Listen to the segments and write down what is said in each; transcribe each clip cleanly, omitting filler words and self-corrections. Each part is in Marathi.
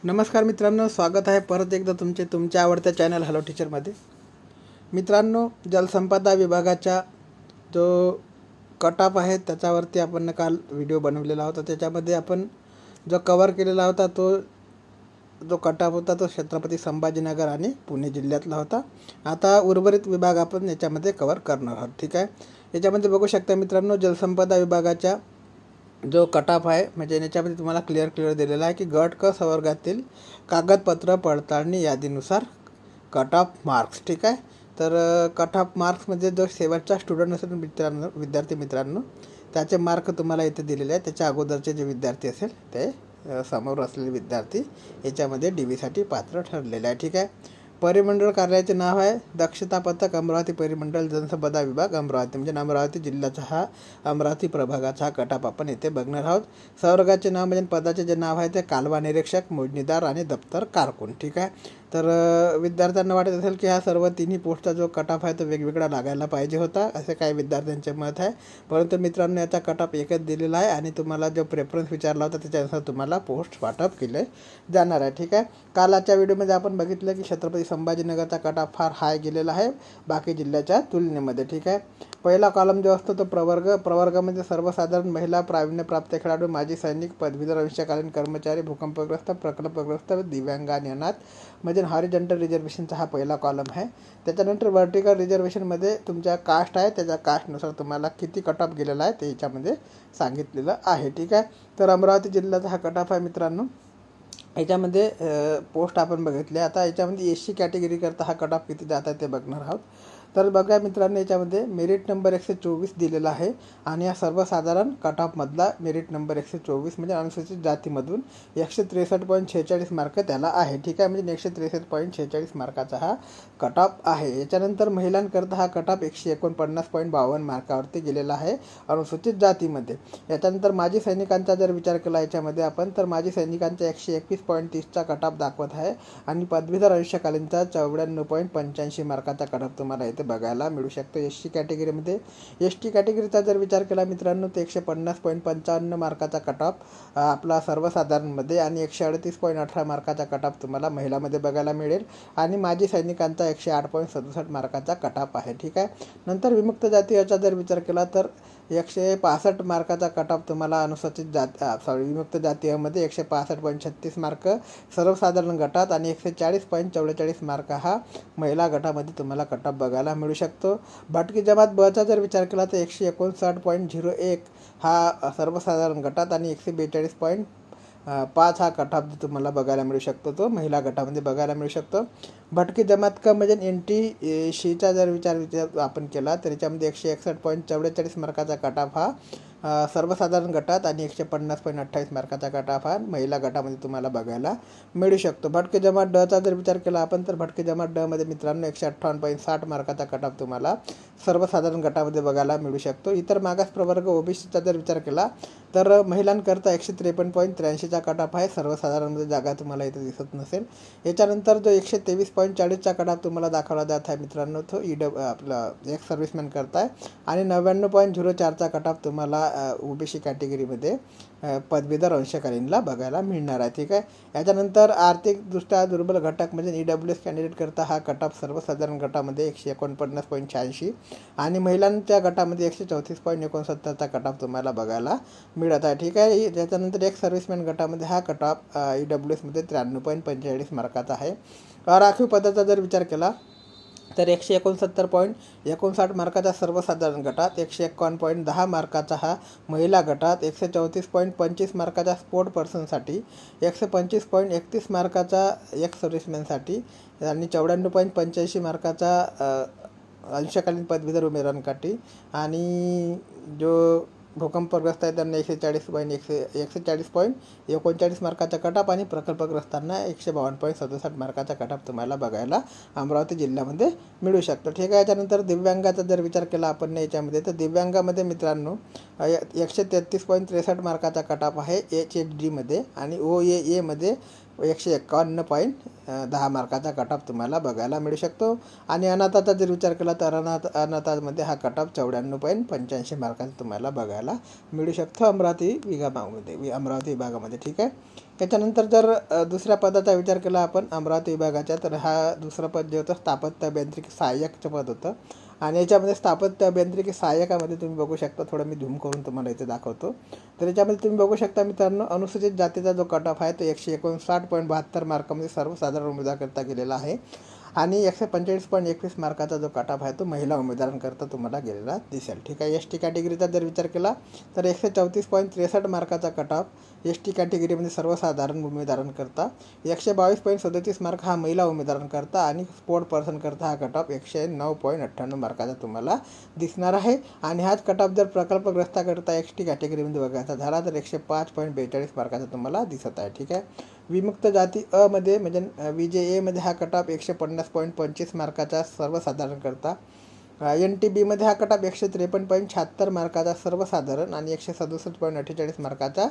नमस्कार मित्रांनो, स्वागत आहे परत एकदा तुमच्या आवडत्या चॅनल हॅलो टीचरमध्ये। मित्रांनो, जलसंपदा विभागाचा जो कट ऑफ आहे त्याच्यावरती आपण काल व्हिडिओ बनवलेला होता। त्याच्यामध्ये आपण जो कव्हर केलेला होता जो कट ऑफ होता तो छत्रपती संभाजीनगर आणि पुणे जिल्ह्यातला होता। आता उर्वरित विभाग आपण याच्यामध्ये कव्हर करणार आहोत। ठीक आहे, याच्यामध्ये बघू शकता मित्रांनो, जलसंपदा विभागाचा जो कट ऑफ आहे म्हणजे याच्यामध्ये तुम्हाला क्लिअर दिलेला आहे की गट क संवर्गातील कागदपत्र पडताळणी यादीनुसार कट ऑफ मार्क्स। ठीक आहे, तर कट ऑफ मार्क्समध्ये जो शेवटचा स्टुडंट असेल विद्यार्थी मित्रांनो त्याचे मार्क तुम्हाला इथे दिलेले आहेत। त्याच्या अगोदरचे जे विद्यार्थी असेल ते समोर असलेले विद्यार्थी याच्यामध्ये DV पात्र ठरलेले आहे। ठीक आहे, परिमंडळ कार्याचे नाव आहे दक्षता पथक अमरावती परिमंडळ जलसंपदा विभाग अमरावती, म्हणजे अमरावती जिल्ह्याचा हा अमरावती प्रभागाचा कट ऑफ आपण इथे बघणार आहोत। संवर्गाचे नाव म्हणजे पदाचे जे नाव आहे ते कालवा निरीक्षक, मोजणीदार आणि दप्तर कारकून। ठीक आहे, तर विद्यार्थ्यांना वाटत असेल की हा सर्व तिन्ही पोस्टचा जो कट ऑफ आहे तो वेगवेगळा लागायला पाहिजे होता, असे काही विद्यार्थ्यांचे मत आहे। परंतु मित्रांनो, याचा कट ऑफ एकच दिलेला आहे आणि तुम्हाला जो प्रेफरन्स विचारला होता त्याच्यानुसार तुम्हाला पोस्ट वाटप केले जाणार आहे। ठीक आहे, कालच्या व्हिडिओमध्ये आपण बघितलं की छत्रपती संभाजीनगरचा कट ऑफ फार हाय गेलेला आहे बाकी जिल्ह्याच्या तुलनेमध्ये। ठीक आहे, पहिला कॉलम जो असतो तो प्रवर्गामध्ये सर्वसाधारण महिला, प्रावीण्यप्राप्त खेळाडू, माजी सैनिक, पदवीधर, अंशकालीन कर्मचारी, भूकंपग्रस्त, प्रकल्पग्रस्त, दिव्यांग आणि अनाथ म्हणजे हॉरिझॉन्टल रिझर्वेशनचा हा पहिला कॉलम आहे। त्याच्यानंतर व्हर्टिकल रिझर्वेशनमध्ये तुमच्या कास्ट आहे, त्याच्या कास्टनुसार तुम्हाला किती कट ऑफ गेलेला आहे ते याच्यामध्ये सांगितलेलं आहे। ठीक आहे, तर अमरावती जिल्ह्याचा हा कट ऑफ आहे मित्रांनो। याच्यामध्ये पोस्ट आपण बघितले। आता याच्यामध्ये SC कॅटेगरी करता हा कट ऑफ किती जात आहे ते बघणार आहोत। तर बघा मित्रांनो, याच्यामध्ये मेरिट नंबर 124 दिलेला आहे आणि या सर्वसाधारण कट ऑफमधला मेरिट नंबर 124 म्हणजे अनुसूचित जातीमधून 163.46 मार्क त्याला आहे। ठीक आहे, म्हणजे 163.46 मार्काचा हा कट ऑफ आहे। याच्यानंतर महिलांकरता हा कट ऑफ 149.52 मार्कावरती गेलेला आहे अनुसूचित जातीमध्ये। याच्यानंतर माजी सैनिकांचा जर विचार केला याच्यामध्ये आपण, तर माजी सैनिकांचा 121.30चा कट ऑफ दाखवत आहे आणि पदवीधर अंशकालीनचा 94.85 मार्काचा कट ऑफ तुम्हाला इथे बघायला मिळू शकतो। SC कॅटेगरीमध्ये ST कॅटेगरीचा जर विचार केला मित्रांनो तर 150.55 मार्काचा कट ऑफ आपला सर्वसाधारणमध्ये आणि 138.18 मार्काचा कट ऑफ तुम्हाला महिलामध्ये बघायला मिळेल आणि माजी सैनिकांचा 108.67 मार्काचा कट ऑफ आहे। ठीक आहे, नंतर विमुक्त जातीयाचा जर विचार केला तर 165 मार्काचा कट ऑफ तुम्हाला अनुसूचित विमुक्त जातीयामध्ये 165.36 मार्क सर्वसाधारण गटात आणि 140.44 मार्क हा महिला गटामध्ये तुम्हाला कट ऑफ बघायला मिळू शकतो। भटकी जमात बचा जर विचार केला तर 159.01 हा सर्वसाधारण गटात आणि 142.5 हा कट ऑफ तुम्हाला बघायला मिळू शकतो, तो महिला गटामध्ये बघायला मिळू शकतो। भटकी जमात का म्हणजे NTCचा जर विचार आपण केला तर याच्यामध्ये 161.44 मार्काचा कट ऑफ हा सर्वसाधारण गटात आणि 150.28 मार्काचा कट ऑफ हा महिला गटामध्ये तुम्हाला बघायला मिळू शकतो। भटकी जमात डचा जर विचार केला आपण तर भटकी जमात ड मध्ये मित्रांनो 158.60 मार्काचा कट ऑफ तुम्हाला सर्वसाधारण गटामध्ये बघायला मिळू शकतो। इतर मागास प्रवर्ग OBCचा जर विचार केला तर महिलांकरता 153.83चा कट ऑफ आहे, सर्वसाधारणमध्ये जागा तुम्हाला इथे दिसत नसेल। याच्यानंतर जो 123.40चा कट ऑफ तुम्हाला दाखवला जात आहे मित्रांनो तो आपला एक सर्व्हिसमॅन करता आहे आणि 99.04चा कट ऑफ तुम्हाला OBC कॅटेगरीमध्ये पदवीधर अंशकालीनला बघायला मिळणार आहे। ठीक आहे, याच्यानंतर आर्थिकदृष्ट्या दुर्बल घटक म्हणजे EWS कॅन्डिडेट करता हा कट ऑफ सर्वसाधारण गटामध्ये 149.86 आणि महिलांच्या गटामध्ये 134.69चा कट ऑफ तुम्हाला बघायला मिळत आहे। ठीक आहे, त्याच्यानंतर एक सर्व्हिसमॅन गटामध्ये हा कट ऑफ EWS मध्ये 93.45 मार्काचा आहे। राखीव पदाचा जर विचार केला तर 169.59 मार्काचा सर्वसाधारण गटात, 151.10 मार्काचा हा महिला गटात, 134.25 मार्काचा स्पोर्ट पर्सनसाठी, 125.31 मार्काचा एक सर्व्हिसमॅनसाठी आणि 94.85 मार्काचा अंशकालीन पदवीधर उमेदवारांसाठी आणि जो भूकंपग्रस्त आहे त्यांना 140.39 मार्काचा कट ऑफ आणि प्रकल्पग्रस्तांना 152.67 मार्काचा कट ऑफ तुम्हाला बघायला अमरावती जिल्ह्यामध्ये मिळू शकतो। ठीक आहे, याच्यानंतर दिव्यांगाचा जर विचार केला आपण याच्यामध्ये तर दिव्यांगामध्ये मित्रांनो 133.63 मार्काचा कट ऑफ आहे HHD मध्ये आणि OAA मध्ये 151.10 मार्काचा कट ऑफ तुम्हाला बघायला मिळू शकतो. आणि अनाथाचा जर विचार केला तर अनाथामध्ये हा कट ऑफ 94.85 मार्काचा तुम्हाला बघायला मिळू शकतो अमरावती विभागामध्ये. ठीक आहे. त्याच्यानंतर जर दुसऱ्या पदाचा विचार केला आपण अमरावती विभागाच्या, तर हा दुसरं पद जे होतं स्थापत्य अभियांत्रिकी सहाय्यकचं पद होतं. आणि याच्यामध्ये स्थापत्य अभियांत्रिकी सहाय्यकामध्ये तुम्ही बघू शकता, थोडं मी झूम करून तुम्हाला इथे दाखवतो. तर याच्यामध्ये तुम्ही बघू शकता मित्रांनो, अनुसूचित जातीचा जो कट ऑफ आहे तो 159.72 मार्कामध्ये सर्वसाधारण उमेदवाराकरता गेलेला आहे. आणि 145.21 मार्काचा जो कट ऑफ आहे तो महिला उमेदवारांकरता तुम्हाला गेलेला दिसेल. ठीक आहे. एस टी कॅटेगरीचा जर विचार केला तर 134.63 मार्काचा कट ऑफ एस टी कॅटेगरीमध्ये सर्वसाधारण उमेदवारांकरता, 122.37 मार्क हा महिला उमेदवारांकरता आणि स्पोर्ट पर्सनकरता हा कट ऑफ 109.98 मार्काचा तुम्हाला दिसणार आहे. आणि हाच कट ऑफ जर प्रकल्पग्रस्ताकरता एस टी कॅटेगरीमध्ये बघायचा झाला तर 105.42 मार्काचा तुम्हाला दिसत आहे. ठीक आहे. विमुक्त जाती मध्ये म्हणजे VJA हा कट ऑफ 150.25 मार्काचा सर्वसाधारणकरता, NTBमध्ये हा कट ऑफ 153.76 मार्काचा सर्वसाधारण आणि 167.48 मार्काचा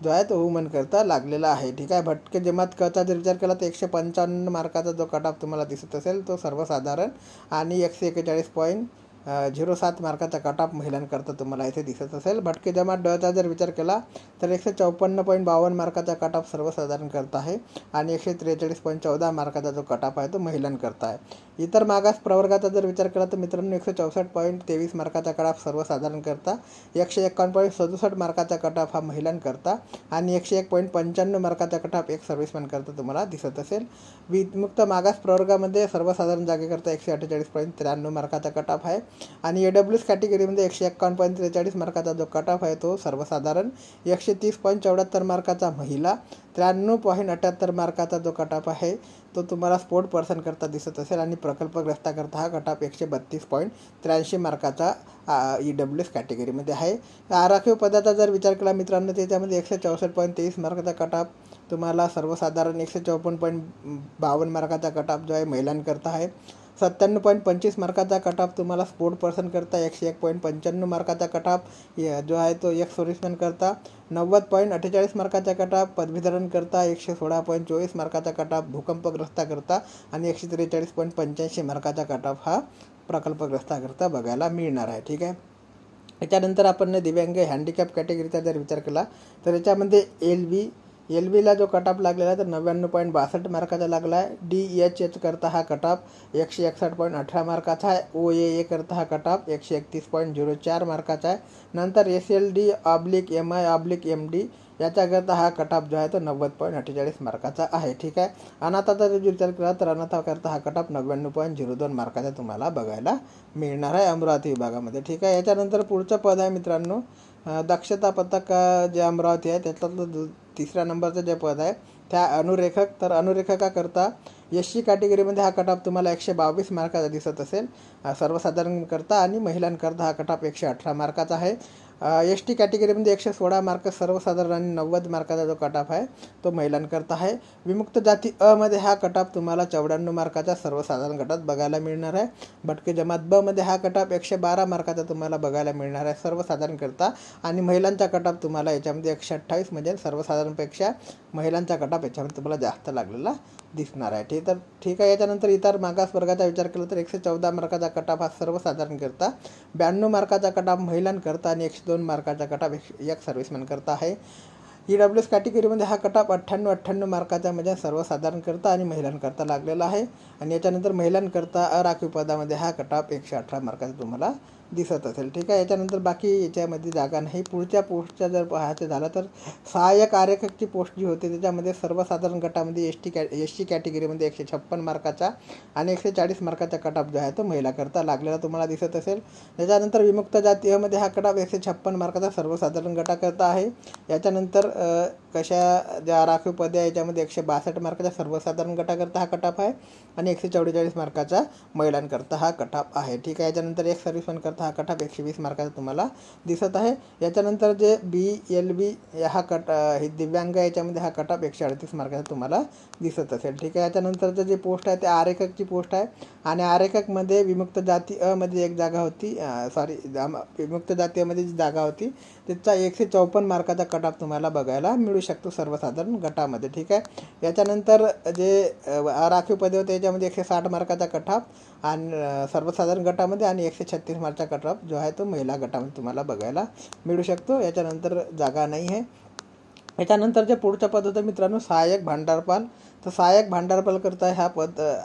जो आहे तो वुमनकरता लागलेला आहे. ठीक आहे. भटके जमात कचा जर विचार केला तर 155 मार्काचा जो कट ऑफ तुम्हाला दिसत असेल तो सर्वसाधारण आणि 141.07 मार्काचा कट ऑफ महिलांकरता तुम्हाला इथे दिसत असेल. भटके जमात डचा जर विचार केला तर 154.52 मार्काचा कट ऑफ सर्वसाधारणकरता आहे आणि 143.14 मार्काचा जो कट ऑफ आहे तो महिलांकरता आहे. इतर मागास प्रवर्गाचा जर विचार केला तर मित्रांनो 164.23 मार्काचा कट ऑफ सर्वसाधारणकरता, 151.67 मार्काचा कट ऑफ हा महिलांकरता आणि 101.95 मार्काचा कट ऑफ एक सर्व्हिसमॅनकरता तुम्हाला दिसत असेल. विमुक्त मागास प्रवर्गामध्ये सर्वसाधारण जागेकरता 148.93 मार्काचा कट ऑफ आहे. आणि AWS कॅटेगरीमध्ये 151.43 मार्काचा जो कट ऑफ आहे तो सर्वसाधारण, 130.74 मार्काचा महिला, 93.78 मार्काचा जो कट ऑफ आहे तो तुम्हाला स्पोर्ट पर्सनकरता दिसत असेल. आणि प्रकल्पग्रस्ताकरता हा कट ऑफ 132.83 मार्काचा EWS कॅटेगरीमध्ये आहे. आराखीव पदाचा जर विचार केला मित्रांनो त्याच्यामध्ये 164.23 मार्काचा कट ऑफ तुम्हाला सर्वसाधारण, 154.52 मार्काचा कट ऑफ जो आहे महिलांकरता आहे, 97.25 मार्काचा कट ऑफ तुम्हाला स्पोर्ट पर्सन करता, 101.95 मार्काचा कट ऑफ जो आहे तो एक सर्व्हिसमॅन करता, 90.48 मार्काचा कट ऑफ पदवीधरण करता, 116.24 मार्काचा कट ऑफ भूकंपग्रस्ता करता आणि 143.85 मार्काचा कट ऑफ हा प्रकल्पग्रस्ता करता बघायला मिळणार आहे. ठीक आहे. याच्यानंतर आपण दिव्यांग हँडिकॅप कॅटेगरीचा जर विचार केला तर याच्यामध्ये LBला जो कट ऑफ लागलेला आहे तर 99.62 मार्काचा लागला आहे. DHH करता हा कट ऑफ 161.18 मार्काचा आहे. OAA करता हा कट ऑफ 131.04 मार्काचा आहे. नंतर SLD/MI/MD याच्याकरता हा कट ऑफ जो आहे तो 90.48 मार्काचा आहे. ठीक आहे. अनाथाचा जर विचार केला तर अनाथाकरता हा कट ऑफ 99.02 मार्काचा तुम्हाला बघायला मिळणार आहे अमरावती विभागामध्ये. ठीक आहे. याच्यानंतर पुढचं पद आहे मित्रांनो दक्षता पथक जे अमरावती आहे त्यातलं तिसऱ्या नंबरचं जे पद आहे त्या अनुरेखक. तर अनुरेखकाकरता SC कॅटेगरीमध्ये हा कट ऑफ तुम्हाला 122 मार्काचा दिसत असेल सर्वसाधारण करता आणि महिलांकरता हा कट ऑफ 118 मार्काचा आहे. ST कॅटेगरीमध्ये 116 मार्क सर्वसाधारण आणि 90 मार्काचा जो कट ऑफ आहे तो महिलांकरता आहे. विमुक्त जाती मध्ये हा कट ऑफ तुम्हाला 94 मार्काचा सर्वसाधारण गटात बघायला मिळणार आहे. भटके जमात मध्ये हा कट ऑफ 112 मार्काचा तुम्हाला बघायला मिळणार आहे सर्वसाधारण करता आणि महिलांचा कट ऑफ तुम्हाला याच्यामध्ये 128 म्हणजे सर्वसाधारणपेक्षा महिलांचा कट ऑफ याच्यामध्ये तुम्हाला जास्त लागलेला दिसणार आहे. ठीक आहे. याच्यानंतर इतर मागास वर्गाचा विचार केला तर 114 मार्काचा कट ऑफ हा सर्वसाधारण करता, 92 मार्काचा कट ऑफ महिलांकरता आणि 102 मार्काचा कट ऑफ एक सर्व्हिसमॅन करता आहे. EWS कॅटेगरीमध्ये हा कट ऑफ 98 मार्काचा म्हणजे सर्वसाधारण करता आणि महिलांकरता लागलेला आहे. आणि याच्यानंतर महिलांकरता अराखीव पदामध्ये हा कट ऑफ 118 मार्काचा तुम्हाला दिसत असेल. ठीक आहे. याच्यानंतर बाकी याच्यामध्ये जागा नाही. पुढच्या पोस्टच्या जर पाहायचं झालं तर सहाय्यक आरेखकची पोस्ट जी होती त्याच्यामध्ये सर्वसाधारण गटामध्ये SC कॅटेगरीमध्ये 156 मार्काचा आणि 140 मार्काचा कट ऑफ जो आहे तो महिलाकरता लागलेला तुम्हाला दिसत असेल. त्याच्यानंतर विमुक्त जातीमध्ये हा कट ऑफ 156 मार्काचा सर्वसाधारण गटाकरता आहे. याच्यानंतर ज्या राखीव पदे आहे याच्यामध्ये 162 मार्काचा सर्वसाधारण गटाकरता हा कट ऑफ आहे आणि 144 मार्काचा महिलांकरता हा कट ऑफ आहे. ठीक आहे. याच्यानंतर एक सर्व्हिसमॅन करता हा कट ऑफ 120 मार्काचा तुम्हाला दिसत आहे. याच्यानंतर जे BLB हा हे दिव्यांग याच्यामध्ये हा कट ऑफ 138 मार्काचा तुम्हाला दिसत असेल. ठीक आहे. याच्यानंतरचं जे पोस्ट आहे ते आरेखकची पोस्ट आहे आणि आरेखकमध्ये विमुक्त जाती मध्ये एक जागा होती विमुक्त जातीमध्ये जी जागा होती त्याचा 154 मार्काचा कट ऑफ तुम्हाला बघायला मिळू मिळू शकतो सर्वसाधारण गटामध्ये, ठीक आहे. याच्यानंतर जे राखीव पदे होते याच्यामध्ये 160 मार्काचा कटऑफ आणि सर्वसाधारण गटामध्ये आणि 136 मार्काचा कटऑफ जो आहे तो महिला गटामध्ये तुम्हाला बघायला मिळू शकतो. याच्यानंतर जागा नाही आहे. याच्यानंतर जे पुढचं पद होतं मित्रांनो सहाय्यक भांडारपाल. तर सहाय्यक भांडारपाल करता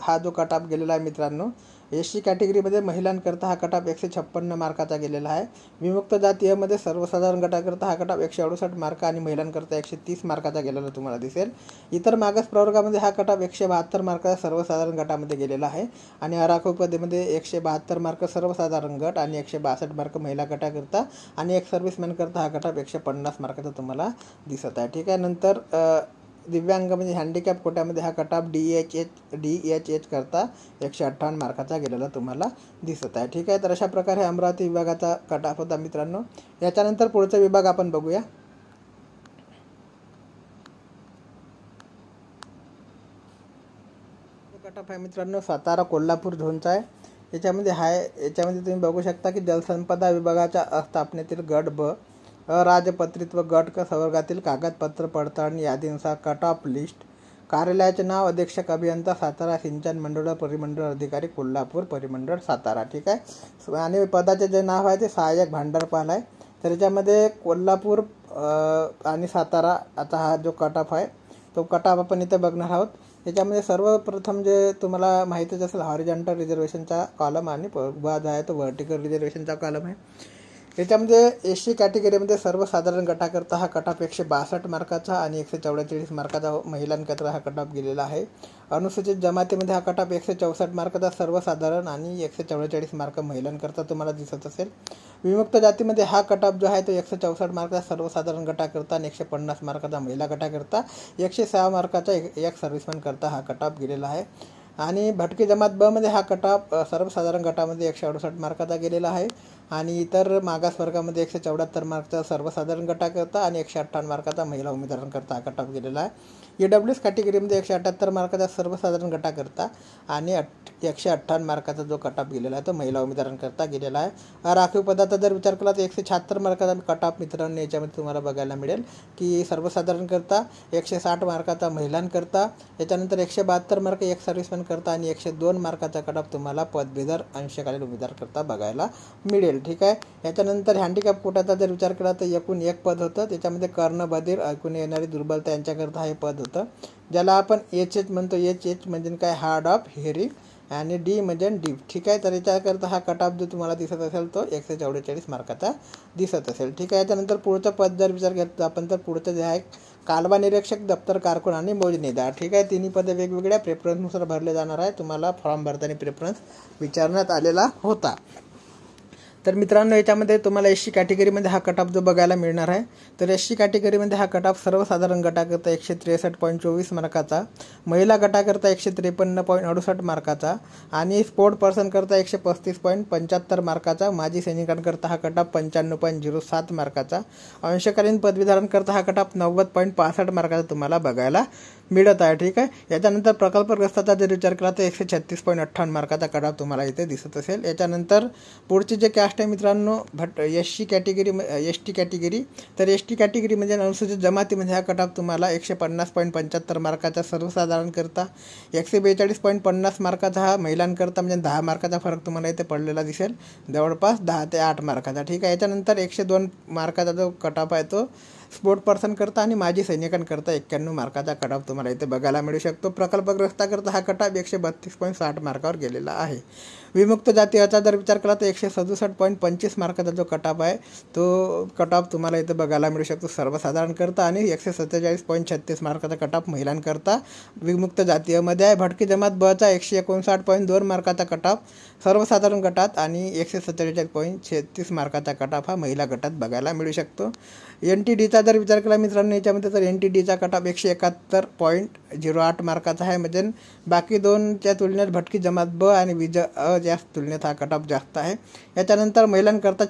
हा जो कटऑफ गेलेला आहे मित्रांनो, SC कॅटेगरीमध्ये महिलांकरता हा कटऑफ 156 मार्काचा गेलेला आहे. विमुक्त जातीयमध्ये सर्वसाधारण गटाकरता हा कटऑफ 168 मार्क आणि महिलांकरता 130 मार्काचा गेलेला तुम्हाला दिसेल. इतर मागास प्रवर्गामध्ये हा कटऑफ 172 मार्काचा सर्वसाधारण गटामध्ये गेलेला आहे आणि आराखीव पदेमध्ये 172 मार्क सर्वसाधारण गट आणि 162 मार्क महिला गटाकरता आणि एक सर्व्हिसमॅन करता हा कटऑफ 150 मार्काचा तुम्हाला दिसत आहे, ठीक आहे. नंतर दिव्यांग म्हणजे हँडिकॅप कोट्यामध्ये हा कटऑफ DHH करता 158 मार्काचा गेलेला तुम्हाला दिसत आहे, ठीक आहे. तर अशा प्रकारे अमरावती विभागाचा कटऑफ होता मित्रांनो. याच्यानंतर पुढचा विभाग आपण बघूया. कटऑफ आहे मित्रांनो सातारा कोल्हापूर झोनचा आहे. याच्यामध्ये तुम्ही बघू शकता की जलसंपदा विभागाच्या स्थापनेतील गट ब राजपत्रित्व गट क संवर्गातील कागदपत्र पडताळणी यादीनुसार कट ऑफ लिस्ट. कार्यालयाचे नाव अधीक्षक अभियंता सातारा सिंचन मंडळ परिमंडळ अधिकारी कोल्हापूर परिमंडळ सातारा, ठीक आहे. आणि पदाचे जे नाव आहे ते सहाय्यक भांडारपाल आहे. तर याच्यामध्ये कोल्हापूर आणि सातारा आता हा जो कट ऑफ आहे तो कट ऑफ आपण इथे बघणार आहोत. याच्यामध्ये सर्वप्रथम जे तुम्हाला माहितीच असेल हॉरिझॉन्टल रिझर्वेशनचा कॉलम आणि जो आहे तो व्हर्टिकल रिझर्वेशनचा कॉलम आहे. याच्यामध्ये SC कॅटेगरीमध्ये सर्वसाधारण गटाकरता हा कटऑफ 162 मार्काचा आणि 144 मार्काचा महिलांकरता हा कटऑफ गेलेला आहे. अनुसूचित जमातीमध्ये हा कटऑफ 164 मार्काचा सर्वसाधारण आणि 144 मार्क महिलांकरता तुम्हाला दिसत असेल. विमुक्त जातीमध्ये हा कटऑफ जो आहे तो 164 मार्काचा सर्वसाधारण गटाकरता आणि 150 मार्काचा महिला गटाकरता 106 मार्काचा एक सर्व्हिसमॅन करता हा कटऑफ गेलेला आहे. आणि भटकी जमात ब मध्ये हा कटऑफ सर्वसाधारण गटामध्ये 168 मार्काचा गेलेला आहे आणि इतर मागास वर्गामध्ये 174 मार्काचा सर्वसाधारण गटाकरता आणि 158 मार्काचा महिला उमेदवारांकरता हा कटऑफ गेलेला आहे. EWS कॅटेगरीमध्ये 178 मार्काचा सर्वसाधारण गटाकरता आणि 158 मार्काचा जो कटऑफ गेलेला आहे तो महिला उमेदवारांकरता गेलेला आहे. राखीव पदाचा जर विचार केला तर 176 मार्काचा कटऑफ मित्रांनो याच्यामध्ये तुम्हाला बघायला मिळेल की सर्वसाधारण करता 160 मार्काचा महिलांकरता, याच्यानंतर 172 मार्क एक सर्व्हिसमॅन करता आणि 102 मार्काचा कटऑफ तुम्हाला पदवीधर अंशकालीन उमेदवार करता बघायला मिळेल, ठीक आहे. याच्यानंतर हँडिकॅप कोटाचा जर विचार केला तर एकूण एक पद होतं. त्याच्यामध्ये कर्णबधीर ऐकून येणारी दुर्बलता यांच्याकरता हे पद होतं, ज्याला आपण HH म्हणतो. HH म्हणजे काय हार्ड ऑफ हिअरिंग आणि D म्हणजे डीप, ठीक आहे. तर याच्याकरता हा कटऑफ जो तुम्हाला दिसत असेल तो 144 मार्काचा दिसत असेल, ठीक आहे. याच्यानंतर पुढचं पद जर विचार केला आपण तर पुढचं जे आहे कालवा निरीक्षक दप्तर कारकून आणि मोजणीदार, ठीक आहे. तिन्ही पदे वेगवेगळ्या प्रेफरन्सनुसार भरले जाणार आहे. तुम्हाला फॉर्म भरताना प्रेफरन्स विचारण्यात आलेला होता. तर मित्रांनो याच्यामध्ये तुम्हाला SC कॅटेगरीमध्ये हा कटऑफ जो बघायला मिळणार आहे तर SC कॅटेगरीमध्ये हा कटऑफ सर्वसाधारण गटाकरता 163.24 मार्काचा, महिला गटाकरता 153.68 मार्काचा आणि स्पोर्ट पर्सन करता 135.75 मार्काचा, माजी सैनिकांकरता हा कटऑफ 95.07 मार्काचा, अंशकालीन पदवीधरांकरता हा कटऑफ 90.65 मार्काचा तुम्हाला बघायला मिळत आहे, ठीक आहे. याच्यानंतर प्रकल्पग्रस्ताचा जर विचार केला तर 136.58 मार्काचा कटऑफ तुम्हाला इथे दिसत असेल. याच्यानंतर पुढची जे कॅस्ट आहे मित्रांनो ST कॅटेगरी. तर ST कॅटेगरी म्हणजे अनुसूचित जमातीमध्ये हा कटऑफ तुम्हाला 150.75 मार्काचा सर्वसाधारण करता, 142.50 मार्काचा हा महिलांकरता म्हणजे 10 मार्काचा फरक तुम्हाला इथे पडलेला दिसेल, जवळपास 10 ते 8 मार्काचा, ठीक आहे. याच्यानंतर 102 मार्काचा जो कटऑफ आहे तो स्पोर्ट पर्सन करता आणि माजी सैनिकांकरता 91 मार्काचा कटऑफ तुम्हाला इथे बघायला मिळू शकतो. प्रकल्पग्रस्ताकरता हा कटऑफ 132.60 मार्कावर गेलेला आहे. विमुक्त जातीचा जर विचार केला तर 167.25 मार्काचा जो कटऑफ आहे तो कटऑफ तुम्हाला इथे बघायला मिळू शकतो सर्वसाधारण करता आणि 147.36 मार्काचा कटऑफ महिलांकरता विमुक्त जातीयमध्ये आहे. भटकी जमात बचा 159.2 मार्काचा कटऑफ सर्वसाधारण गटात आणि 147.36 मार्काचा कटऑफ हा महिला गटात बघायला मिळू शकतो. NTDचा जर विचार केला मित्रांनो याच्यामध्ये तर NTDचा कटऑफ 171.08 मार्काचा आहे, म्हणजे बाकी दोनच्या तुलनेत भटकी जमात ब आणि विज अ जास्त तुलनेत हा कटऑफ जास्त आहे. याच्यानंतर महिलांकरता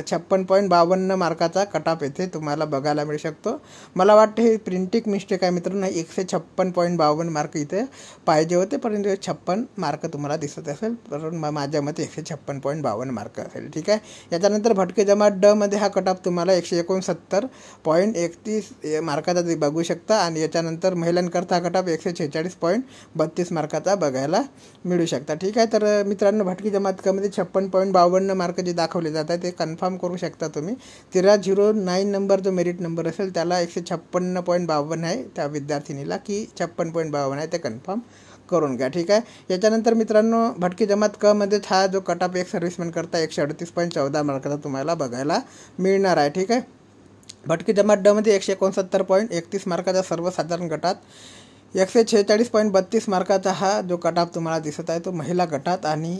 56.52 मार्काचा कटऑफ येथे तुम्हाला बघायला मिळू शकतो. मला वाटतं हे प्रिंटिंग मिस्टेक आहे मित्रांनो, 156.52 मार्क इथे पाहिजे होते परंतु 56 मार्क तुम्हाला दिसत असेल, परंतु माझ्या मते 156.52 मार्क असेल, ठीक आहे. याच्यानंतर भटके जमात ड मध्ये हा कटऑफ तुम्हाला 169 .31 मार्काचा ते बघू शकता. आणि याच्यानंतर महिलांकरता हा कटाप 146.32 मार्काचा बघायला मिळू शकता. ठीक आहे. तर मित्रांनो, भटकी जमात क मध्ये 56.52 मार्क जे दाखवले जात आहे ते कन्फर्म करू शकता तुम्ही. 1309 नंबर जो मेरिट नंबर असेल त्याला 156.52 आहे त्या विद्यार्थिनीला, की 56.52 आहे ते कन्फर्म करून घ्या. ठीक आहे. याच्यानंतर मित्रांनो, भटकी जमात क मध्ये हा जो कटाप एक सर्व्हिसमॅन करता 138.14 मार्काचा तुम्हाला बघायला मिळणार आहे. ठीक आहे. भटकी जमात ड मध्ये 169.31 मार्काचा सर्वसाधारण गटात, 146.32 मार्काचा हा जो कटाप तुम्हाला दिसत आहे तो महिला गटात, आणि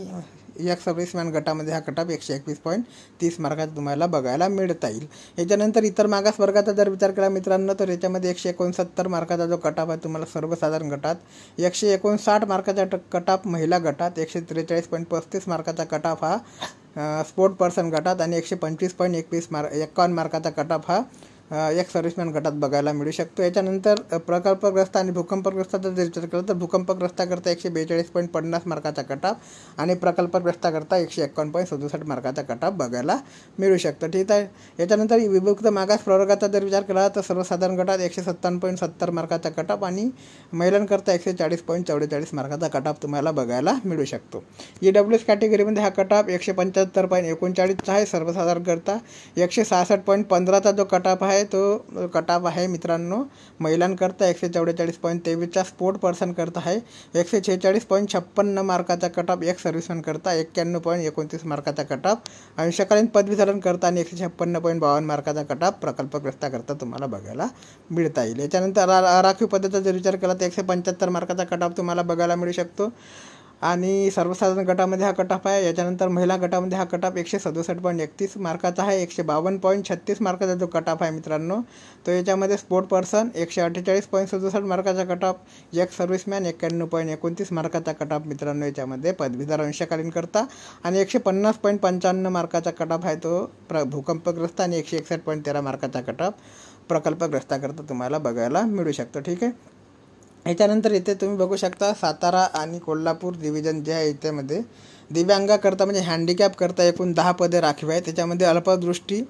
एक सर्व्हिसमॅन गटामध्ये हा कटाप 121.30 मार्काचा तुम्हाला बघायला मिळता येईल. याच्यानंतर इतर मागास वर्गाचा जर विचार केला मित्रांनो, तर याच्यामध्ये 169 मार्काचा जो कटाप आहे तुम्हाला सर्वसाधारण गटात, 159 मार्काचा कटाप महिला गटात, 143.35 मार्काचा कटाप हा स्पोर्ट पर्सन गटात, आणि 125.51 मार्काचा कटाप हा एक सर्व्हिसमॅन गटात बघायला मिळू शकतो. याच्यानंतर प्रकल्पग्रस्त आणि भूकंपग्रस्ताचा जर विचार केला तर भूकंपग्रस्ताकरता 142.50 मार्काचा कटाप, आणि प्रकल्पग्रस्ताकरता 151.67 मार्काचा कटाप बघायला मिळू शकतो. ठीक आहे. याच्यानंतर विभक्त मागास प्रवर्गाचा जर विचार केला तर सर्वसाधारण गटात 157.70 मार्काचा कटाप, आणि महिलांकरता 140.44 मार्काचा कटाप तुम्हाला बघायला मिळू शकतो. EWS कॅटेगरीमध्ये हा कटाप 175.39 आहे सर्वसाधारणकरता. 166.15चा जो कटाप आहे तो कटाप आहे मित्रांनो महिलांकरता. 144.23चा स्पोर्ट पर्सन करता आहे. 146.56 मार्काचा कटाप एक सर्व्हिसमॅन करता. 91.29 मार्काचा कटाप अंशकालीन पदवीधरण करता, आणि 156.52 मार्काचा कटाप प्रकल्पग्रस्ता करता तुम्हाला बघायला मिळता येईल. याच्यानंतर राखीव पदाचा जर विचार केला तर 175 मार्काचा कटाप तुम्हाला बघायला मिळू शकतो, आणि सर्वसाधारण गटामध्ये हा कटाप आहे. याच्यानंतर महिला गटामध्ये हा कटाप 167.31 मार्काचा आहे. 152.36 मार्काचा जो कटाप आहे मित्रांनो तो याच्यामध्ये स्पोर्ट पर्सन, 148.67 मार्काचा कटाप एक सर्व्हिसमॅन, 91.29 मार्काचा कटाप मित्रांनो याच्यामध्ये पदवीधर अंशकालीन करता, आणि 150.55 मार्काचा कटाप आहे तो भूकंपग्रस्त, आणि 161.13 मार्काचा कटाप प्रकल्पग्रस्ताकरता तुम्हाला बघायला मिळू शकतो. ठीक आहे. याच्यानंतर इथे तुम्ही बघू शकता सातारा आणि कोल्हापूर डिव्हिजन जे आहे याच्यामध्ये दिव्यांगाकरता म्हणजे हँडिकॅप करता एकूण 10 पदे राखीव आहे. त्याच्यामध्ये अल्पदृष्टी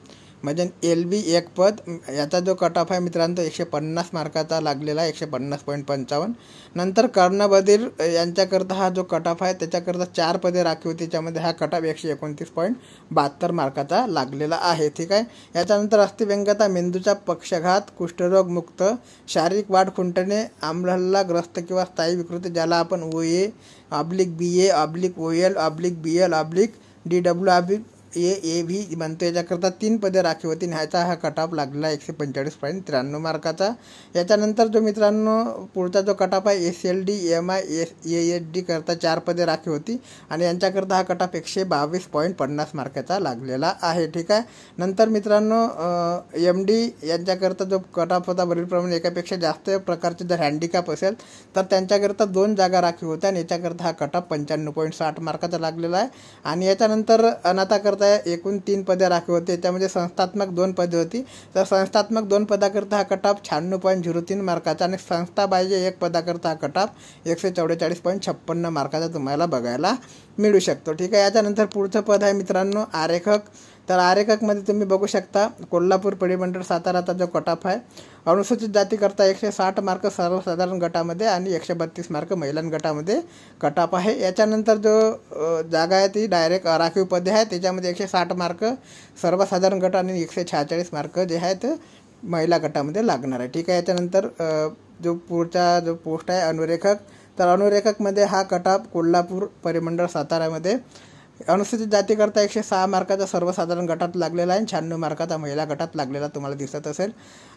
म्हणजे LB 1 पद, याचा जो कटाप आहे मित्रांनो 150 मार्काचा लागलेला आहे, 150.55. नंतर कर्णबधीर यांच्याकरता हा जो कटाप आहे त्याच्याकरता 4 पदे राखीव होती, त्याच्यामध्ये हा कटाप 129.72 मार्काचा लागलेला आहे. ठीक आहे. याच्यानंतर अस्थिव्यंगता, मेंदूचा पक्षघात, कुष्ठरोग मुक्त, शारीरिक वाढ खुंटणे, आम्लहल्लाग्रस्त किंवा स्थायी विकृती ज्याला आपण OA/BA/OL/BL/DW/AAV म्हणतो, याच्याकरता 3 पदे राखीव होती. ह्याचा हा कटाप लागला 145.93 मार्काचा. याच्यानंतर जो मित्रांनो पुढचा जो कटाप आहे SLD MI ASD करता 4 पदे राखीव होती, आणि यांच्याकरता हा कटाप 122.50 मार्काचा लागलेला आहे. ठीक आहे. नंतर मित्रांनो MD यांच्याकरता जो कटाप होता वरीलप्रमाणे एकापेक्षा जास्त प्रकारचे जर हँडिकॅप असेल तर त्यांच्याकरता 2 जागा राखीव होत्या, आणि याच्याकरता हा कटाप 95.60 मार्काचा लागलेला आहे. आणि याच्यानंतर अनाथाकरता एकूण 3 पदे राखीव होते, त्यामध्ये संस्थात्मक 2 पदे होती. तर संस्थात्मक 2 पदाकरता हा कटाप 96.03 मार्काचा, आणि संस्था बाह्य 1 पदाकरता हा कटाप 144.56 मार्काचा तुम्हाला बघायला मिळू शकतो. ठीक आहे. याच्यानंतर पुढचं पद आहे मित्रांनो आरेखक. तर आरेखकमध्ये तुम्ही बघू शकता कोल्हापूर परिमंडळ साताराचा जो कटाप आहे अनुसूचित जातीकरता 160 मार्क सर्वसाधारण गटामध्ये, आणि 132 मार्क महिलां गटामध्ये कटाप आहे. याच्यानंतर जो जागा आहे ती डायरेक्ट राखीव पदे आहे, त्याच्यामध्ये 160 मार्क सर्वसाधारण गट आणि 146 मार्क जे आहेत महिला गटामध्ये लागणार आहे. ठीक आहे. याच्यानंतर जो पुढचा जो पोस्ट आहे अनुरेखक, तर अनुरेखकमध्ये हा कटाप कोल्हापूर परिमंडळ सातारामध्ये अनुसूचित जातीकरता 106 मार्काचा सर्वसाधारण गटात लागलेला आहे, 96 मार्काचा महिला गटात लागलेला तुम्हाला दिसत असेल.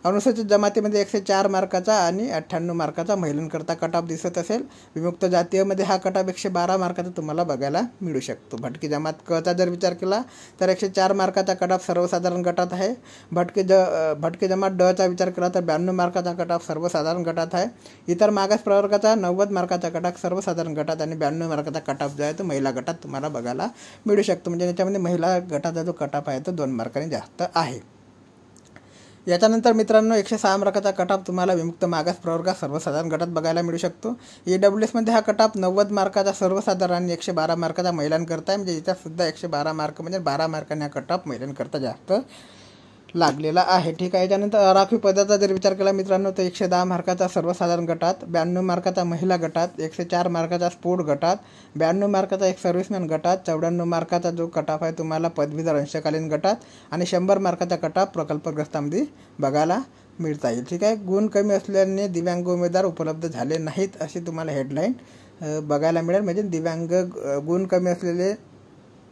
अनुसूचित जमातीमध्ये 104 मार्काचा आणि 98 मार्काचा महिलांकरता कटाप दिसत असेल. विमुक्त जातीयमध्ये हा कटाप 112 मार्काचा तुम्हाला बघायला मिळू शकतो. भटकी जमात कचा जर विचार केला तर 104 मार्काचा कटाप सर्वसाधारण गटात आहे. भटकी जमात डचा विचार केला तर 92 मार्काचा कटाप सर्वसाधारण गटात आहे. इतर मागास प्रवर्गाचा 90 मार्काचा कटाप सर्वसाधारण गटात, आणि 92 मार्काचा कटाप जो आहे तो महिला गटात तुम्हाला बघायला मिळू शकतो. म्हणजे याच्यामध्ये महिला गटाचा जो कटाप आहे तो 2 मार्कांनी जास्त आहे. याच्यानंतर मित्रांनो 106 मार्काचा कटाप तुम्हाला विमुक्त मागास प्रवर्गात सर्वसाधारण गटात बघायला मिळू शकतो. EWS मध्ये हा कटाप 90 मार्काचा सर्वसाधारण आणि 112 मार्काचा महिलांकरता आहे. म्हणजे याच्यात सुद्धा 112 मार्क म्हणजे 12 मार्कांनी हा कटाप महिलांकरता जास्त लागलेला आहे. ठीक आहे. याच्यानंतर राखीव पदाचा जर विचार केला मित्रांनो तर 110 मार्काचा सर्वसाधारण गटात, 92 मार्काचा महिला गटात, 104 मार्काचा स्पोर्ट गटात, 92 मार्काचा एक सर्व्हिसमॅन गटात, 94 मार्काचा जो कटाफ आहे तुम्हाला पदवीधर अंशकालीन गटात आणि 100 मार्काचा कटाफ प्रकल्पग्रस्तामध्ये बघायला मिळता येईल. ठीक आहे. गुण कमी असल्याने दिव्यांग उमेदवार उपलब्ध झाले नाहीत अशी तुम्हाला हेडलाईन बघायला मिळेल. म्हणजे गुण कमी असलेले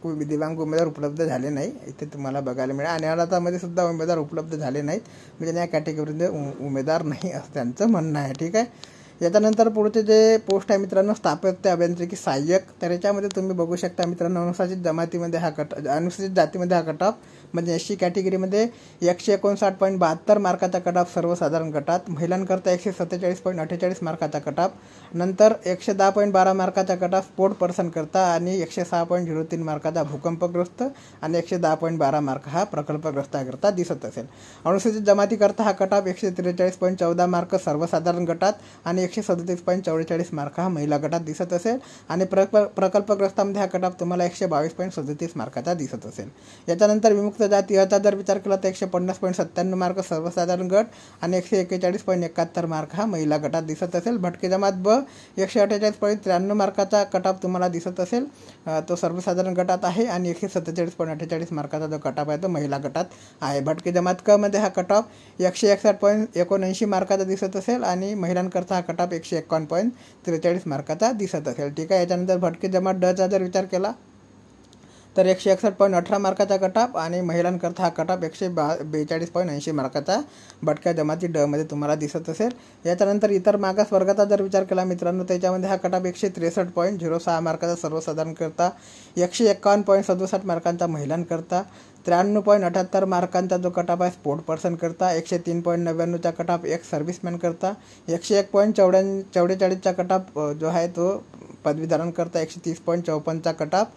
दिव्यांग उमेदवार उपलब्ध झाले नाही इथे तुम्हाला बघायला मिळेल. आणि अनाथामध्ये सुद्धा उमेदवार उपलब्ध झाले नाहीत, म्हणजे या कॅटेगरीमध्ये उमेदवार नाही असं त्यांचं म्हणणं आहे. ठीक आहे. याच्यानंतर पुढचे जे पोस्ट आहे मित्रांनो स्थापत्य अभियांत्रिकी सहाय्यक, तर याच्यामध्ये तुम्ही बघू शकता मित्रांनो अनुसूचित जमातीमध्ये अनुसूचित जातीमध्ये हा कट ऑफ म्हणजे SC कॅटेगरीमध्ये 159.72 मार्काचा कट ऑफ सर्वसाधारण गटात, महिलांकरता 147.48 मार्काचा कट ऑफ, नंतर 110.12 मार्काचा कट ऑफ स्पोर्ट पर्सन करता आणि 106.03 मार्काचा भूकंपग्रस्त आणि 110.12 मार्क हा प्रकल्पग्रस्ताकरता दिसत असेल. अनुसूचित जमातीकरता हा कट ऑफ 143.14 मार्क सर्वसाधारण गटात आणि 137.44 मार्क हा महिला गटात दिसत असेल आणि प्रकल्पग्रस्तामध्ये हा कट ऑफ तुम्हाला 122.37 मार्काचा दिसत असेल. याच्यानंतर विमुक्त जाती अचा जर विचार केला तर 150.97 मार्क सर्वसाधारण गट आणि 141.71 मार्क हा महिला गटात दिसत असेल. भटके जमात ब 148.93 मार्काचा कट ऑफ तुम्हाला दिसत असेल, तो सर्वसाधारण गटात आहे आणि 147.48 मार्काचा जो कट ऑफ आहे तो महिला गटात आहे. भटके जमात क मध्ये हा कट ऑफ 161.79 मार्काचा दिसत असेल आणि महिलांकरता हा कट ऑफ 151.43 मार्काचा दिसत असेल. ठीक आहे. याच्यानंतर भटके जमात ड चा जर विचार केला तर 161.18 मार्काचा कट ऑफ आणि महिलांकरता हा कट ऑफ 142.80 मार्काचा भटक्या जमाती ड मध्ये तुम्हाला दिसत असेल. याच्यानंतर इतर मागास वर्गाचा जर विचार केला मित्रांनो त्याच्यामध्ये हा कट ऑफ 163.06 मार्काचा सर्वसाधारण करता, 151.67 मार्कांचा महिलांकरता, 93.78 मार्कांचा जो कट ऑफ आहे स्पोर्ट पर्सन करता, 103.99चा कट ऑफ एक सर्व्हिसमॅन करता, 101.44चा कट ऑफ जो आहे तो पदवीधरण करता, 130.54चा कट ऑफ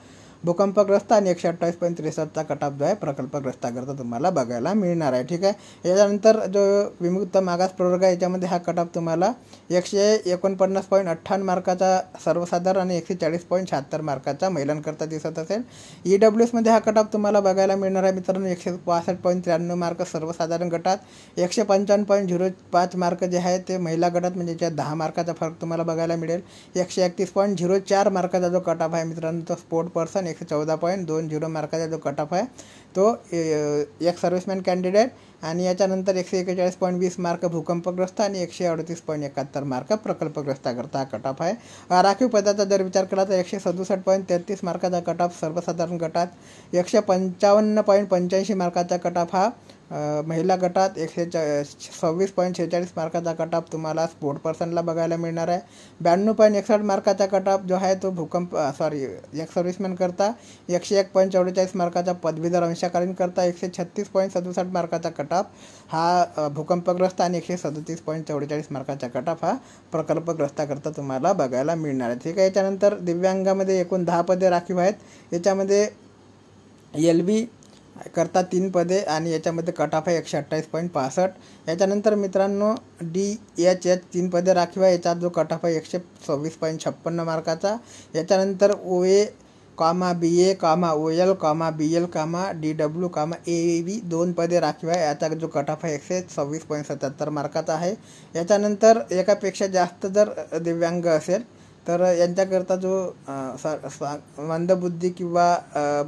भूकंपग्रस्त आणि 128.63चा कट ऑफ जो आहे प्रकल्पग्रस्ताकरता तुम्हाला बघायला मिळणार आहे. ठीक आहे. याच्यानंतर जो विमुक्त मागास प्रवर्ग आहे याच्यामध्ये हा कट ऑफ तुम्हाला 149.58 मार्काचा सर्वसाधारण आणि 140.76 मार्काचा महिलांकरता दिसत असेल. EWS मध्ये हा कट ऑफ तुम्हाला बघायला मिळणार आहे मित्रांनो 165.93 मार्क सर्वसाधारण गटात, 155.05 मार्क जे आहे ते महिला गटात म्हणजे याच्यात 10 मार्काचा फरक तुम्हाला बघायला मिळेल. 131.04 मार्काचा जो कट ऑफ आहे मित्रांनो तो स्पोर्ट पर्सन, 114.20 मार्काचा जो कट ऑफ आहे तो एक सर्व्हिसमॅन कॅन्डिडेट आणि याच्यानंतर 141.20 मार्क भूकंपग्रस्त आणि 138.71 मार्क प्रकल्पग्रस्ताकरता कट ऑफ आहे. राखीव पदाचा जर विचार केला तर 167.33 मार्काचा कट ऑफ सर्वसाधारण गटात, 155.85 मार्काचा कट ऑफ हा महिला गटात, 126.46 मार्काचा कट ऑफ तुम्हाला स्पोर्ट पर्सनला बघायला मिळणार आहे. 92.61 मार्काचा कट ऑफ जो आहे तो एक सर्व्हिसमॅन करता, 101.44 मार्काचा पदवीधर अंशकालीन करता, 136.67 मार्काचा कट ऑफ हा भूकंपग्रस्त आणि 137.44 मार्काचा कट ऑफ हा प्रकल्पग्रस्ताकरता तुम्हाला बघायला मिळणार आहे. ठीक आहे. याच्यानंतर दिव्यांगामध्ये एकूण 10 पदे राखीव आहेत. याच्यामध्ये LB करता 3 पदे आणि याच्यामध्ये कट ऑफ आहे 128.65. याच्यानंतर मित्रांनो DHH 3 पदे राखीव आहे, याच्यात जो कट ऑफ आहे 126.56 मार्काचा. याच्यानंतर OA, BA, OL, BL, DW, AAB 2 पदे राखीव आहे, याचा जो कट ऑफ आहे 126.77 मार्काचा आहे. याच्यानंतर एकापेक्षा जास्त जर दिव्यांग असेल तर यांच्याकरता जो मंदबुद्धी किंवा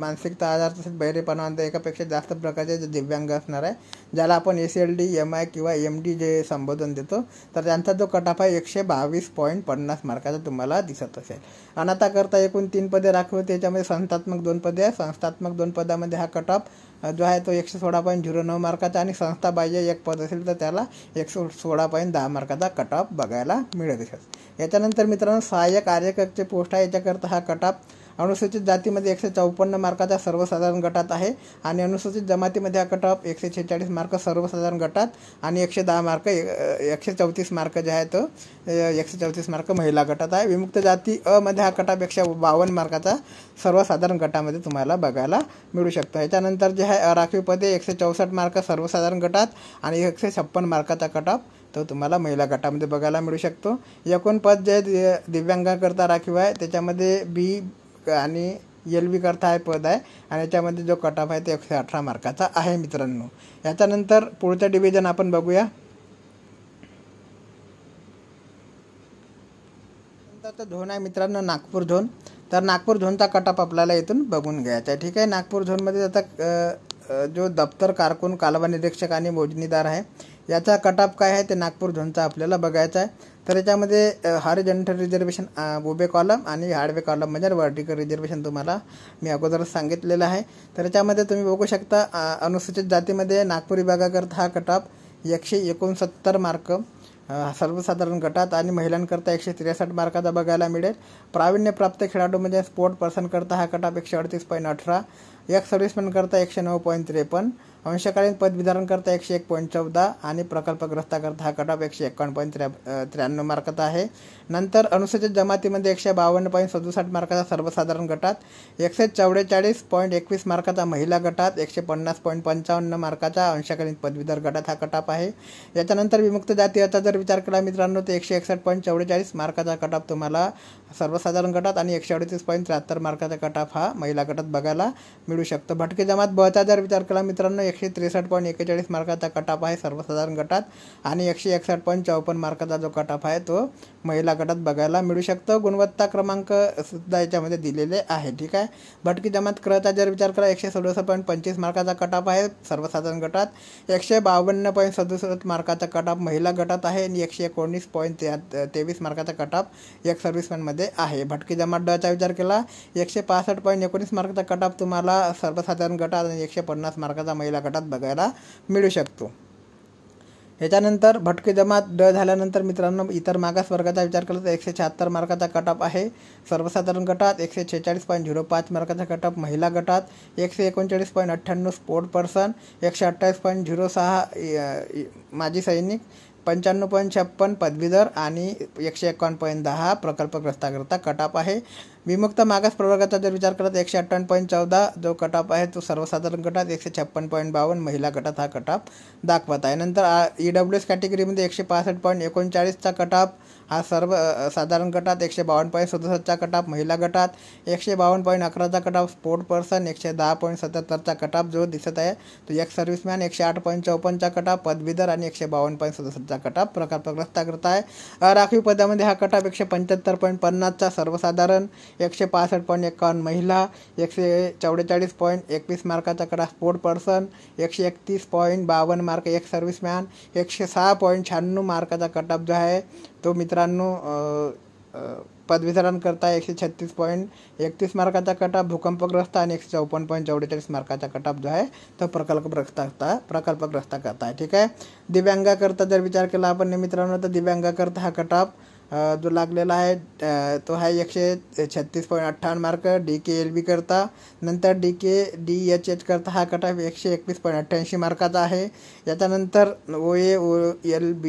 मानसिकता आजार तसेच बहिरेपणानंतर एकापेक्षा जास्त प्रकारचे जे दिव्यांग असणार आहे ज्याला आपण ACLD, MI किंवा MD जे संबोधन देतो तर त्यांचा जो कट ऑफ आहे 122.50 मार्काचा तुम्हाला दिसत असेल. अनाथाकरता एकूण 3 पदे राखीव होते, त्याच्यामध्ये संस्थात्मक 2 पदे आहे. संस्थात्मक 2 पदामध्ये हा कट ऑफ जो आहे तो 116.09 मार्काचा आणि संस्था बाह्य एक पद असेल तर त्याला 116.10 मार्काचा कट ऑफ बघायला मिळत असेल. याच्यानंतर मित्रांनो सहाय्यक कार्यकर्ते पोस्ट आहे, याच्याकरता हा कट ऑफ अनुसूचित जातीमध्ये 154 मार्काचा सर्वसाधारण गटात आहे आणि अनुसूचित जमातीमध्ये हा कट ऑफ 146 मार्क सर्वसाधारण गटात आणि 110 मार्क 134 मार्क जे आहे तो 134 मार्क महिला गटात आहे. विमुक्त जाती अ मध्ये हा कट ऑफ 152 मार्काचा सर्वसाधारण गटामध्ये तुम्हाला बघायला मिळू शकतो. याच्यानंतर जे आहे राखीव पदे 164 मार्क सर्वसाधारण गटात आणि 156 मार्काचा कट ऑफ तो तुम्हाला महिला गटामध्ये बघायला मिळू शकतो. एकूण पद जे दिव्यांगाकरता राखीव आहे त्याच्यामध्ये B आणि LB करता आहे पद आहे आणि याच्यामध्ये जो कट ऑफ आहे ते 118 मार्काचा आहे मित्रांनो. याच्यानंतर पुढचं डिव्हिजन आपण बघूया. नंतरचा झोन आहे मित्रांनो नागपूर झोन. तर नागपूर झोनचा कट ऑफ आपल्याला इथून बघून घ्यायचा आहे. ठीक आहे. नागपूर झोनमध्ये आता जो दप्तर कारकून कालवा निरीक्षक आणि मोजणीदार आहे याचा कट ऑफ काय आहे ते नागपूर झोनचा आपल्याला बघायचा आहे. तर याच्यामध्ये हॉरिझॉन्टल रिझर्वेशन उभे कॉलम आणि आडवे कॉलम म्हणजे वर्टिकल रिझर्वेशन तुम्हाला मी अगोदरच सांगितलेलं आहे. तर याच्यामध्ये तुम्ही बघू शकता अनुसूचित जातीमध्ये नागपूर विभागाकरता हा कट ऑफ 169 मार्क सर्वसाधारण गटात आणि महिलांकरता 163 मार्काचा बघायला मिळेल. प्रावीण्यप्राप्त खेळाडू म्हणजे स्पोर्ट पर्सन करता हा कट ऑफ 138.18, एक सर्व्हिसमॅन करता 109.53, अंशकालीन पदवीधारण करता 101.14 आणि प्रकल्पग्रस्ताकरता हा कट ऑफ 151.93 मार्काचा आहे. नंतर अनुसूचित जमातीमध्ये 152.67 मार्काचा सर्वसाधारण गटात, 144.21 मार्काचा महिला गटात, 150.55 मार्काचा अंशकालीन पदवीधर गटात हा कट ऑफ आहे. याच्यानंतर विमुक्त जातीचा जर विचार केला मित्रांनो तर 161.44 मार्काचा कट ऑफ तुम्हाला सर्वसाधारण गटात आणि 138.73 मार्काचा कट ऑफ हा महिला गटात बघायला मिळू शकतो. भटके जमात बचा जर विचार केला मित्रांनो 163.41 मार्काचा कट ऑफ आहे सर्वसाधारण गटात आणि 161.54 मार्काचा जो कट ऑफ आहे तो महिला गटात बघायला मिळू शकतो. गुणवत्ता क्रमांक सुद्धा याच्यामध्ये दिलेले आहे. ठीक आहे. भटकी जमात क्रचा जर विचार केला 167.25 मार्काचा कट ऑफ आहे सर्वसाधारण गटात, 152.67 मार्काचा कट ऑफ महिला गटात आहे आणि 119.23 मार्काचा कट ऑफ एक सर्व्हिसमॅनमध्ये आहे. भटकी जमात डचा विचार केला 165.19 मार्काचा कट ऑफ तुम्हाला सर्वसाधारण गटात आणि 150 मार्काचा महिला गटात बघायला मिळू शकतो. याच्यानंतर भटके जमात ड झाल्यानंतर मित्रांनो इतर मागास वर्गाचा विचार केला तर 176 मार्काचा कट ऑफ आहे सर्वसाधारण गटात, 146.05 मार्काचा कट ऑफ महिला गटात, 139.98 स्पोर्ट पर्सन, 128.06 माजी सैनिक, 95.56 पदवीधर आणि 151.10 प्रकल्पग्रस्ताकरता कट ऑफ आहे. विमुक्त मागास प्रवर्गाचा जर विचार केला तर 158.14 जो कट ऑफ आहे तो सर्वसाधारण गटात, 156.52 महिला गटात हा कट ऑफ दाखवत आहे. नंतर EWS कॅटेगरीमध्ये 165.39चा कट ऑफ हा सर्वसाधारण गटात, 152.67चा कट ऑफ महिला गटात, 152.11चा कट ऑफ स्पोर्ट पर्सन, 110.77चा कट ऑफ जो दिसत आहे तो एक सर्व्हिसमॅन, 108.54चा कट ऑफ पदवीधर आणि 152.67चा कट ऑफ प्रकल्पग्रस्ताकरता आहे. राखीव पदामध्ये हा कट ऑफ 175.50चा सर्वसाधारण, 165.51 महिला, 144.21 मार्काचा cut off sport person, 131.52 mark एक सर्व्हिसमॅन, 106.96 मार्काचा कट ऑफ जो आहे तो मित्रांनो पदवीधरांकरता, 136.31 मार्काचा कट ऑफ भूकंपग्रस्त आणि 154.44 मार्काचा कट ऑफ जो आहे तो प्रकल्पग्रस्ताकरता आहे. ठीक आहे. दिव्यांगाकरता जर विचार केला आपण मित्रांनो तर दिव्यांगाकरता हा कट ऑफ जो लागलेला आहे तो आहे 136.58 मार्क DKLB करता. नंतर DHH करता हा कट ऑफ 121.88 मार्काचा आहे. याच्यानंतर OA OLB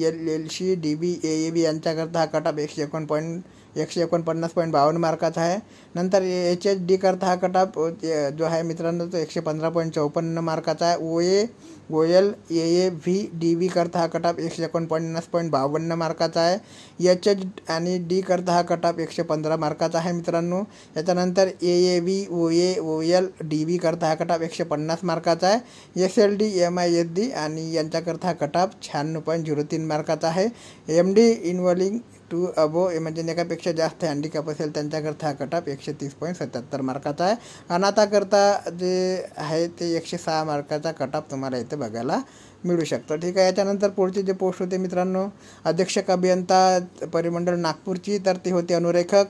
LLC DB AAB यांच्याकरता हा कट ऑफ 149.52 मार्काचा आहे. नंतर HHD करता हा कट ऑफ जो आहे मित्रांनो तो 115.54 मार्काचा आहे. OA OL AAV DB करता हा कट ऑफ 149.52 मार्काचा आहे. HH आणि D करता हा कट ऑफ 115 मार्काचा आहे मित्रांनो. याच्यानंतर AAV OA OL DB करता हा कट ऑफ 150 मार्काचा आहे. SLD MISD आणि यांच्याकरता हा कट ऑफ 96.03 मार्काचा आहे. MD इन्व्हॉल्विंग टू अबो म्हणजे एकापेक्षा जास्त हँडिकॅप असेल त्यांच्याकरता हा कट ऑफ 130.77 मार्काचा आहे. अनाथाकरता जे आहे ते 106 मार्काचा कट ऑफ तुम्हाला इथे बघायला मिळू शकतो. ठीक आहे. याच्यानंतर पुढची जे पोस्ट होते मित्रांनो अधीक्षक अभियंता परिमंडळ नागपूरची, तर ती होती अनुरेखक.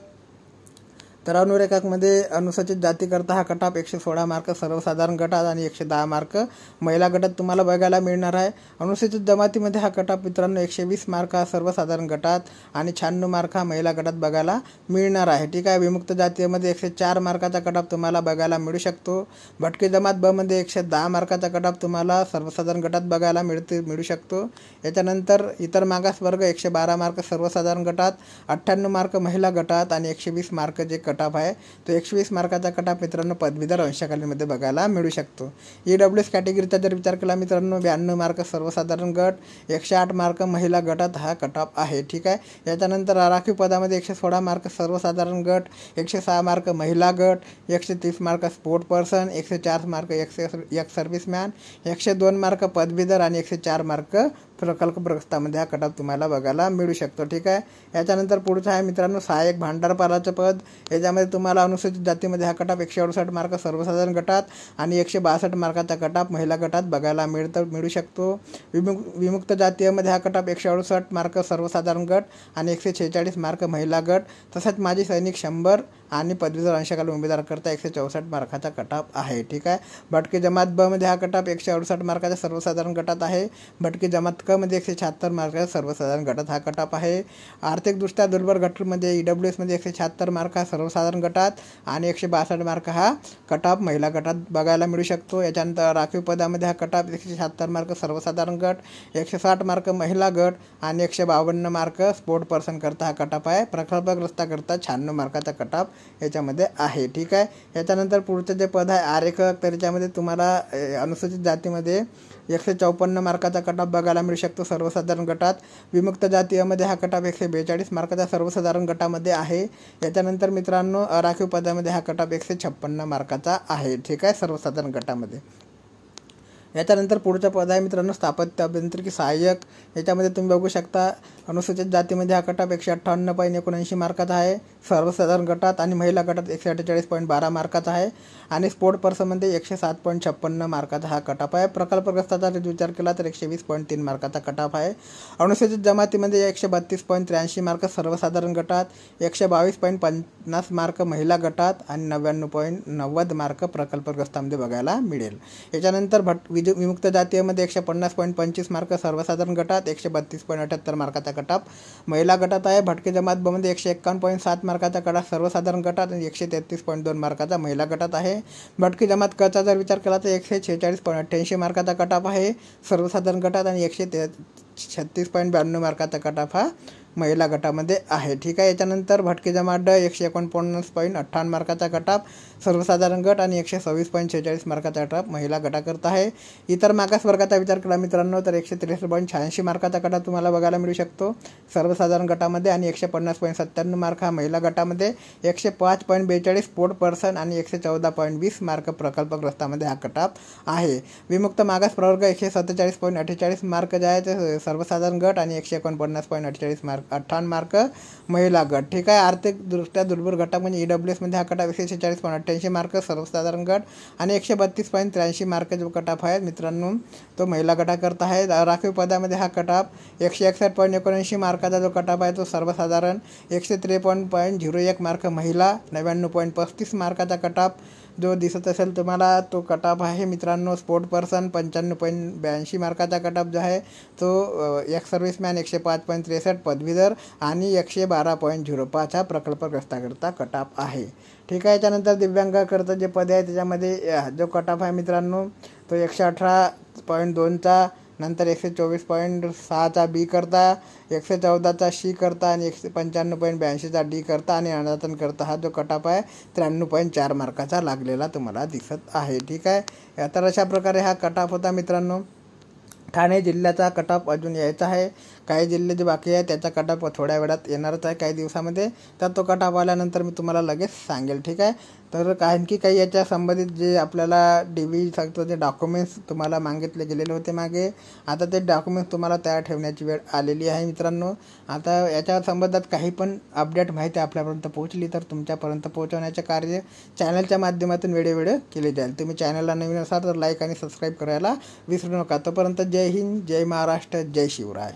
तर अनुरेखकमध्ये अनुसूचित जातीकरता हा कट ऑफ 116 मार्क सर्वसाधारण गटात आणि 110 मार्क महिला गटात तुम्हाला बघायला मिळणार आहे. अनुसूचित जमातीमध्ये हा कट ऑफ मित्रांनो 120 मार्क हा सर्वसाधारण गटात आणि 96 मार्क हा महिला गटात बघायला मिळणार आहे. ठीक आहे. विमुक्त जातीमध्ये 104 मार्काचा कट ऑफ तुम्हाला बघायला मिळू शकतो. भटके जमात ब मध्ये 110 मार्काचा कट ऑफ तुम्हाला सर्वसाधारण गटात बघायला मिळू शकतो. याच्यानंतर इतर मागास वर्ग 112 मार्क सर्वसाधारण गटात, 98 मार्क महिला गटात आणि 120 मार्क जे कट ऑफ आहे तो 120 मार्काचा कट ऑफ मित्रांनो पदवीधर अंशकालीनमध्ये बघायला मिळू शकतो. EWS कॅटेगरीचा जर विचार केला मित्रांनो 92 मार्क सर्वसाधारण गट, 108 मार्क महिला गटात हा कट ऑफ आहे. ठीक आहे. याच्यानंतर राखीव पदामध्ये 116 मार्क सर्वसाधारण गट, 106 मार्क महिला गट, 130 mark sport person, 104 mark ex serviceman, 102 mark पदवीधर आणि 104 मार्क प्रकल्पग्रस्तामध्ये हा कट ऑफ तुम्हाला बघायला मिळू शकतो. ठीक आहे. याच्यानंतर पुढचं आहे मित्रांनो सहाय्यक भांडारपालाचं पद. याच्यामध्ये तुम्हाला अनुसूचित जातीमध्ये हा कट ऑफ 168 मार्क सर्वसाधारण गटात आणि 162 मार्काचा कट ऑफ महिला गटात बघायला मिळू शकतो. विमुक्त जातीयमध्ये हा कट ऑफ 168 मार्क सर्वसाधारण गट आणि 146 मार्क महिला गट. तसंच माजी सैनिक 100 आणि पदवीधर अंशकालीन उमेदवाराकरता 164 मार्काचा कट ऑफ आहे. ठीक आहे. भटकी जमात ब मध्ये हा कट ऑफ 168 मार्काच्या सर्वसाधारण गटात आहे. भटकी जमात क मध्ये 176 मार्काच्या सर्वसाधारण गटात हा कट ऑफ आहे. आर्थिकदृष्ट्या दुर्बल गटामध्ये EWS मध्ये 176 मार्क हा सर्वसाधारण गटात आणि 162 मार्क हा कट ऑफ महिला गटात बघायला मिळू शकतो. याच्यानंतर राखीव पदामध्ये हा कट ऑफ 176 मार्क सर्वसाधारण गट, 160 मार्क महिला गट आणि 152 मार्क स्पोर्ट पर्सन करता हा कट ऑफ आहे. प्रकल्पग्रस्ताकरता 96 मार्काचा कट ऑफ याच्यामध्ये आहे. ठीक आहे. याच्यानंतर पुढचं जे पद आहे आरेखक, तर याच्यामध्ये तुम्हाला अनुसूचित जातीमध्ये 154 मार्काचा कट ऑफ बघायला मिळू शकतो सर्वसाधारण गटात. विमुक्त जातीयमध्ये हा कट ऑफ 142 मार्काचा सर्वसाधारण गटामध्ये आहे. याच्यानंतर मित्रांनो राखीव पदामध्ये हा कट ऑफ 156 मार्काचा आहे. ठीक आहे. सर्वसाधारण गटामध्ये. याच्यानंतर पुढचं पद आहे मित्रांनो स्थापत्य अभियांत्रिकी सहाय्यक. याच्यामध्ये तुम्ही बघू शकता अनुसूचित जातीमध्ये हा कट ऑफ 158.79 मार्काचा आहे सर्वसाधारण गटात आणि महिला गटात 148.12 मार्काचा आहे आणि स्पोर्ट पर्सनमध्ये 107.56 मार्काचा हा कट ऑफ आहे. प्रकल्पग्रस्ताचा विचार केला तर 120.3 मार्काचा कट ऑफ आहे. अनुसूचित जमातीमध्ये 132.83 मार्क सर्वसाधारण गटात, 122.50 मार्क महिला गटात आणि 99.90 मार्क प्रकल्पग्रस्तामध्ये बघायला मिळेल. याच्यानंतर विमुक्त जातीयमध्ये 150.25 मार्क सर्वसाधारण गटात, 132.78 मार्काचा कट ऑफ महिला गटात आहे. भटके जमात ब मध्ये 151.7 मार्काचा कट ऑफ सर्वसाधारण गटात आणि 133.2 मार्काचा महिला गटात आहे. भटकी जमात कचा जर विचार केला तर 146.88 मार्काचा कट ऑफ आहे सर्वसाधारण गटात आणि 136.92 मार्काचा कट ऑफ हा महिला गटामध्ये आहे. ठीक आहे. याच्यानंतर भटकी जमात ड 149.58 मार्काचा कट ऑफ सर्वसाधारण गट आणि 126.46 मार्काचा कट ऑफ महिला गटाकरता आहे. इतर मागास वर्गाचा विचार केला मित्रांनो तर 163.86 मार्काचा कट ऑफ तुम्हाला बघायला मिळू शकतो सर्वसाधारण गटामध्ये आणि 150.97 मार्क हा महिला गटामध्ये, 105.42 स्पोर्ट पर्सन आणि 114.20 मार्क प्रकल्पग्रस्तामध्ये हा कट ऑफ आहे. विमुक्त मागास प्रवर्ग 147.48 मार्क जे आहे ते सर्वसाधारण गट आणि 149.48 मार्क 58 मार्क महिला गट. ठीक आहे. आर्थिकदृष्ट्या दुर्बल गटा म्हणजे EWS मध्ये हा कट ऑफ 146.88 मार्क सर्वसाधारण गट आणि 132.83 मार्क जो कट ऑफ आहे मित्रांनो तो महिला गटाकरता आहे. राखीव पदामध्ये हा कट ऑफ 161.79 मार्काचा जो कट ऑफ आहे तो सर्वसाधारण, 153.01 मार्क महिला, 99.35 मार्काचा कट ऑफ जो दिसत असेल तुम्हाला तो कट ऑफ आहे मित्रांनो स्पोर्ट पर्सन, 95.82 मार्काचा कट ऑफ जो आहे तो एक्स सर्व्हिसमॅन, 105.63 पदवीधर आणि 112.05 हा प्रकल्पग्रस्ताकरता कट ऑफ आहे. ठीक आहे. याच्यानंतर दिव्यांगाकरता जे पद आहे त्याच्यामध्ये जो कट ऑफ आहे मित्रांनो तो 118.2चा, नंतर 124.6चा बी करता, 114चा सी करता आणि 195.82चा डी करता आणि अनाथन करता हा जो कट ऑफ आहे 93.4 मार्काचा लागलेला तुम्हाला दिसत आहे. ठीक आहे. तर अशा प्रकारे हा कट ऑफ होता मित्रांनो. ठाणे जिल्ह्याचा कट ऑफ अजून यायचा आहे. काही जिल्हे जे बाकी आहे त्याचा कट ऑफ थोड्या वेळात येणारच आहे काही दिवसामध्ये. तर तो कट ऑफ आल्यानंतर मी तुम्हाला लगेच सांगेल. ठीक आहे. तर आणखी काही याच्या संबंधित जे आपल्याला DV सांगतो जे डॉक्युमेंट्स तुम्हाला मागितले गेलेले होते मागे, आता ते डॉक्युमेंट्स तुम्हाला तयार ठेवण्याची वेळ आलेली आहे मित्रांनो. आता याच्या संबंधात काही पण अपडेट माहिती आपल्यापर्यंत पोहोचली तर तुमच्यापर्यंत पोहोचवण्याचे कार्य चॅनलच्या माध्यमातून वेळोवेळी केले जाईल. तुम्ही चॅनलला नवीन असाल तर लाईक आणि सबस्क्राईब करायला विसरू नका. तोपर्यंत जय हिंद, जय महाराष्ट्र, जय शिवराय.